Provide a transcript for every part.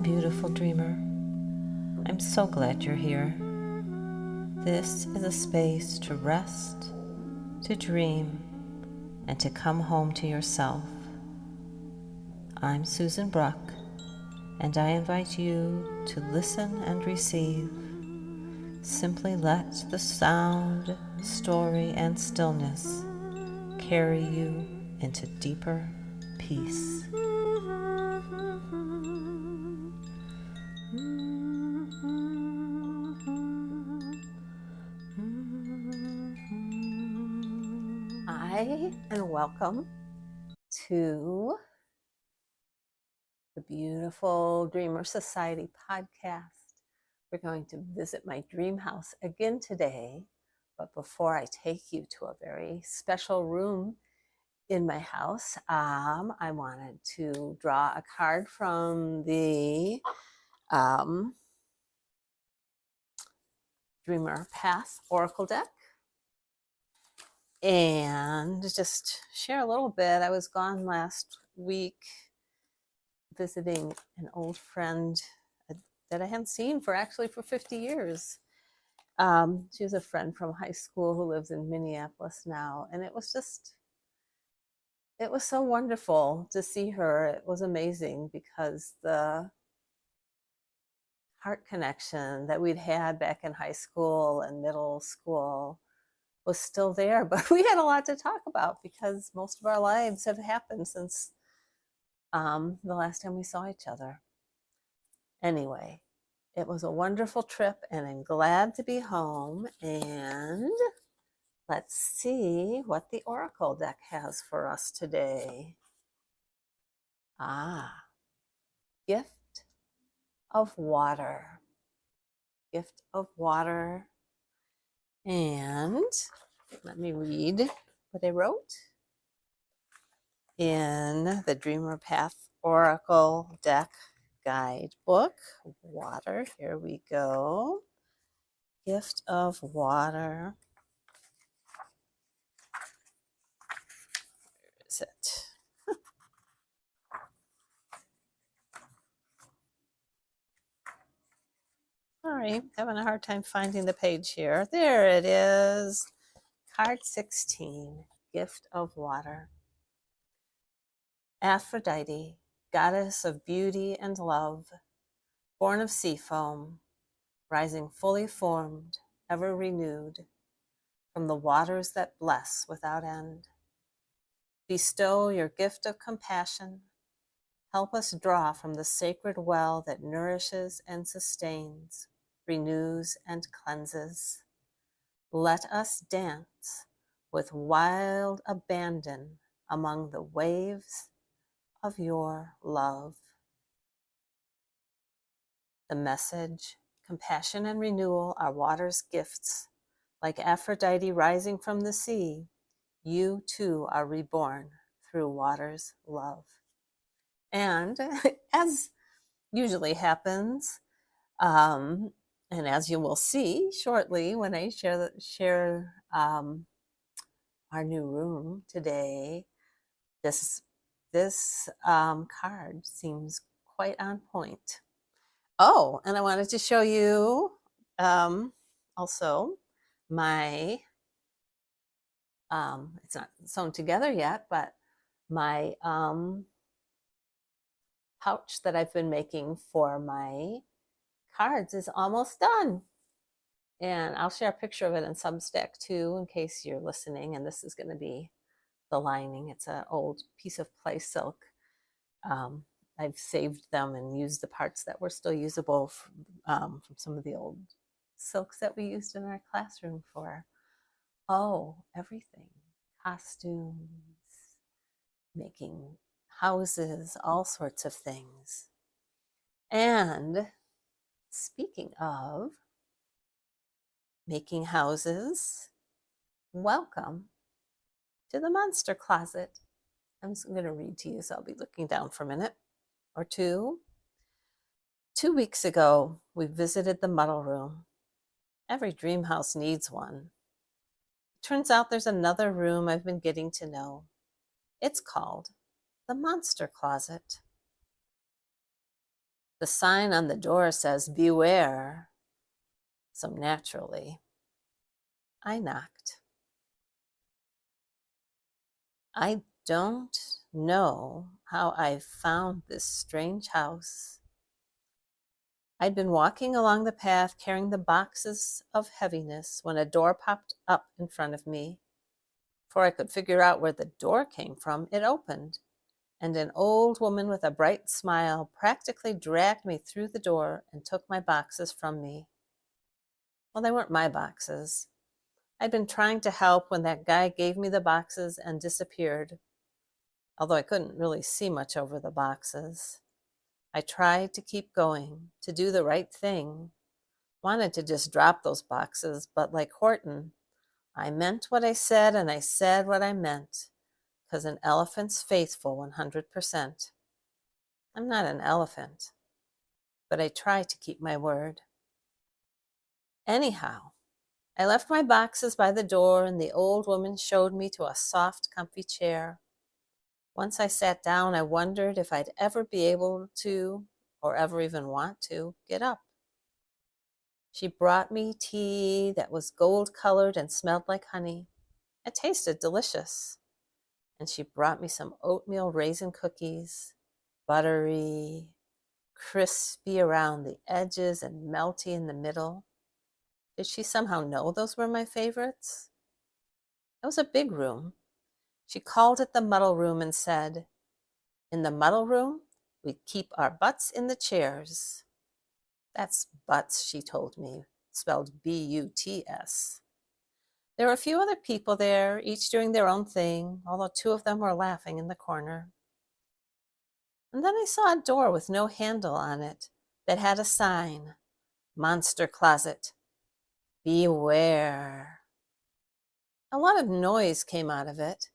beautiful dreamer. I'm so glad you're here. This is a space to rest, to dream, and to come home to yourself. I'm Susan Bruck, and I invite you to listen and receive. Simply let the sound, story, and stillness carry you into deeper peace. Hi, and welcome to the beautiful Dreamer Society podcast. We're going to visit my dream house again today, but before I take you to a very special room in my house, I wanted to draw a card from the Dreamer Path Oracle deck and just share a little bit. I was gone last week visiting an old friend that I hadn't seen for 50 years. She was a friend from high school who lives in Minneapolis now, and it was so wonderful to see her. It was amazing because the heart connection that we'd had back in high school and middle school was still there, but we had a lot to talk about because most of our lives have happened since the last time we saw each other. Anyway, it was a wonderful trip, and I'm glad to be home. And let's see what the Oracle deck has for us today. Gift of water. Gift of water. And let me read what I wrote in the Dreamer Path Oracle deck guidebook. Water, here we go. Gift of water. Where is it? Sorry, having a hard time finding the page here. There it is. Card 16, Gift of Water. Aphrodite, goddess of beauty and love, born of sea foam, rising fully formed, ever renewed, from the waters that bless without end. Bestow your gift of compassion. Help us draw from the sacred well that nourishes and sustains, renews and cleanses. Let us dance with wild abandon among the waves of your love. The message, compassion and renewal are water's gifts. Like Aphrodite rising from the sea, you too are reborn through water's love. And as usually happens, and as you will see shortly when I share our new room today, this card seems quite on point. Oh, and I wanted to show you also my, it's not sewn together yet, but my pouch that I've been making for my cards is almost done. And I'll share a picture of it in Substack too, in case you're listening. And this is going to be the lining. It's an old piece of play silk. I've saved them and used the parts that were still usable from some of the old silks that we used in our classroom for, everything. Costumes, making houses, all sorts of things. And speaking of making houses, welcome to the monster closet. I'm just going to read to you, so I'll be looking down for a minute or two. 2 weeks ago, we visited the muddle room. Every dream house needs one. Turns out there's another room I've been getting to know. It's called the monster closet. The sign on the door says, "Beware." So naturally, I knocked. I don't know how I found this strange house. I'd been walking along the path carrying the boxes of heaviness when a door popped up in front of me. Before I could figure out where the door came from, it opened, and an old woman with a bright smile practically dragged me through the door and took my boxes from me. Well, they weren't my boxes. I'd been trying to help when that guy gave me the boxes and disappeared, although I couldn't really see much over the boxes. I tried to keep going, to do the right thing. Wanted to just drop those boxes, but like Horton, I meant what I said and I said what I meant, because an elephant's faithful 100%. I'm not an elephant, but I try to keep my word. Anyhow, I left my boxes by the door and the old woman showed me to a soft, comfy chair. Once I sat down, I wondered if I'd ever be able to, or ever even want to, get up. She brought me tea that was gold-colored and smelled like honey. It tasted delicious. And she brought me some oatmeal raisin cookies, buttery, crispy around the edges and melty in the middle. Did she somehow know those were my favorites? It was a big room. She called it the muddle room and said, "In the muddle room, we keep our butts in the chairs." That's butts, she told me, spelled B-U-T-S. There were a few other people there, each doing their own thing, although two of them were laughing in the corner. And then I saw a door with no handle on it that had a sign, "Monster Closet, Beware." A lot of noise came out of it.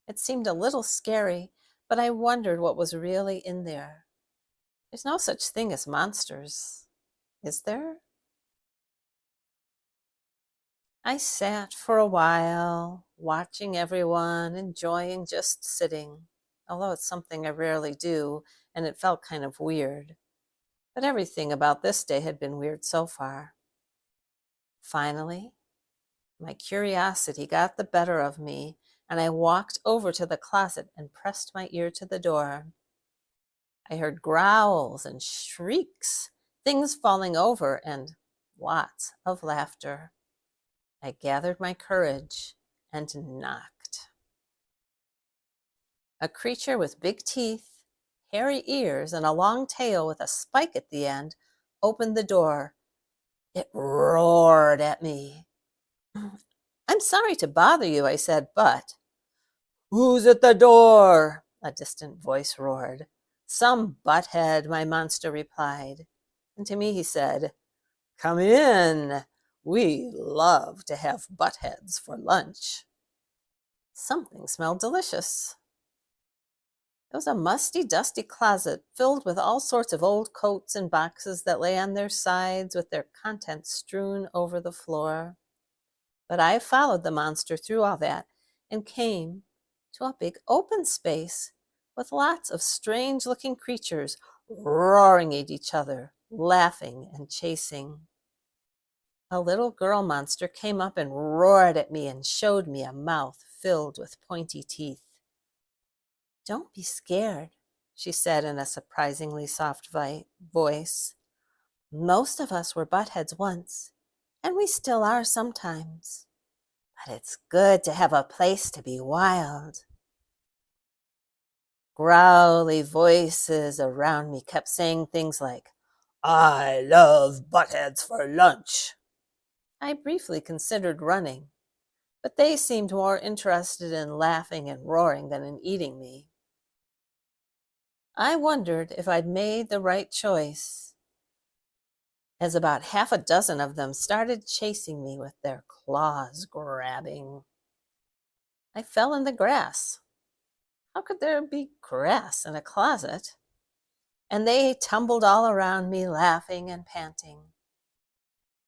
It seemed a little scary, but I wondered what was really in there. There's no such thing as monsters, is there? I sat for a while, watching everyone, enjoying just sitting, although it's something I rarely do, and it felt kind of weird. But everything about this day had been weird so far. Finally, my curiosity got the better of me, and I walked over to the closet and pressed my ear to the door. I heard growls and shrieks, things falling over, and lots of laughter. I gathered my courage and knocked. A creature with big teeth, hairy ears, and a long tail with a spike at the end opened the door. It roared at me. "I'm sorry to bother you," I said, "but—" "Who's at the door?" a distant voice roared. "Some butthead," my monster replied. And to me he said, "Come in. We love to have buttheads for lunch." Something smelled delicious. It was a musty, dusty closet filled with all sorts of old coats and boxes that lay on their sides with their contents strewn over the floor. But I followed the monster through all that and came to a big open space with lots of strange-looking creatures roaring at each other, laughing and chasing. A little girl monster came up and roared at me and showed me a mouth filled with pointy teeth. "Don't be scared," she said in a surprisingly soft voice. "Most of us were buttheads once, and we still are sometimes. But it's good to have a place to be wild." Growly voices around me kept saying things like, "I love buttheads for lunch." I briefly considered running, but they seemed more interested in laughing and roaring than in eating me. I wondered if I'd made the right choice, as about half a dozen of them started chasing me with their claws grabbing. I fell in the grass. How could there be grass in a closet? And they tumbled all around me, laughing and panting.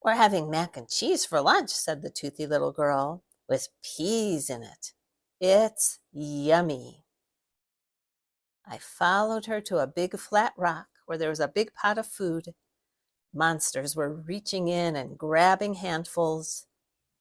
"We're having mac and cheese for lunch," said the toothy little girl, "with peas in it. It's yummy." I followed her to a big flat rock where there was a big pot of food. Monsters were reaching in and grabbing handfuls.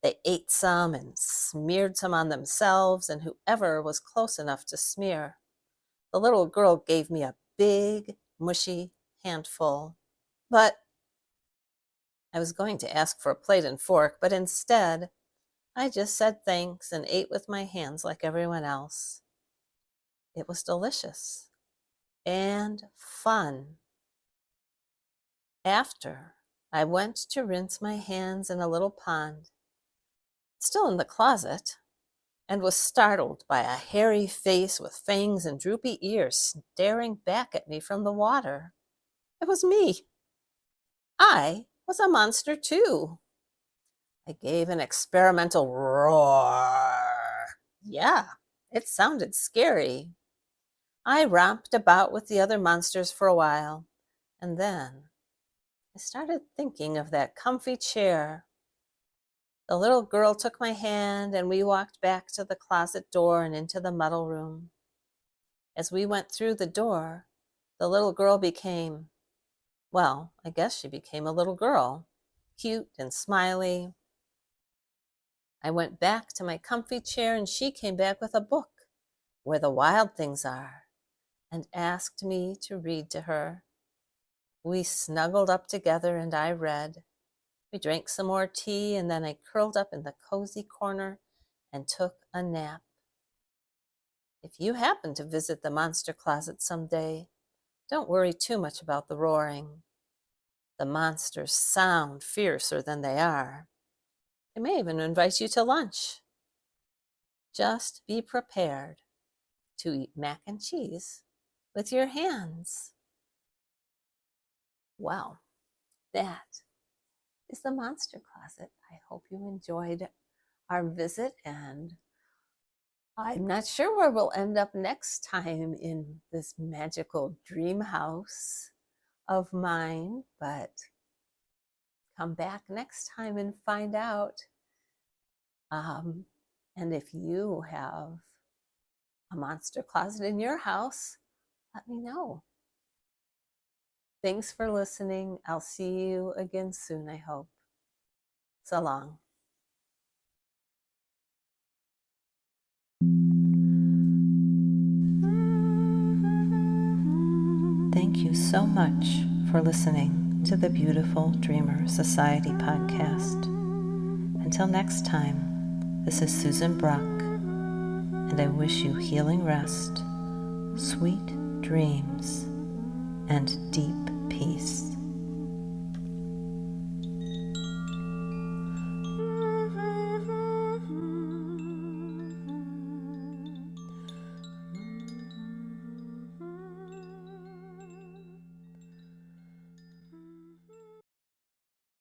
They ate some and smeared some on themselves and whoever was close enough to smear. The little girl gave me a big, mushy handful. But I was going to ask for a plate and fork, but instead, I just said thanks and ate with my hands like everyone else. It was delicious and fun. After, I went to rinse my hands in a little pond, still in the closet, and was startled by a hairy face with fangs and droopy ears staring back at me from the water. It was me. I was a monster too. I gave an experimental roar. Yeah, it sounded scary. I romped about with the other monsters for a while, and then I started thinking of that comfy chair. The little girl took my hand, and we walked back to the closet door and into the muddle room. As we went through the door, the little girl became, well, I guess she became a little girl, cute and smiley. I went back to my comfy chair, and she came back with a book, Where the Wild Things Are, and asked me to read to her. We snuggled up together and I read. We drank some more tea, and then I curled up in the cozy corner and took a nap. If you happen to visit the monster closet someday, don't worry too much about the roaring. The monsters sound fiercer than they are. They may even invite you to lunch. Just be prepared to eat mac and cheese with your hands. Well, that is the monster closet. I hope you enjoyed our visit, and I'm not sure where we'll end up next time in this magical dream house of mine, but come back next time and find out. And if you have a monster closet in your house, let me know. Thanks for listening. I'll see you again soon, I hope. So long. Thank you so much for listening to the Beautiful Dreamer Society podcast. Until next time, this is Susan Bruck, and I wish you healing rest, sweet dreams, and deep peace.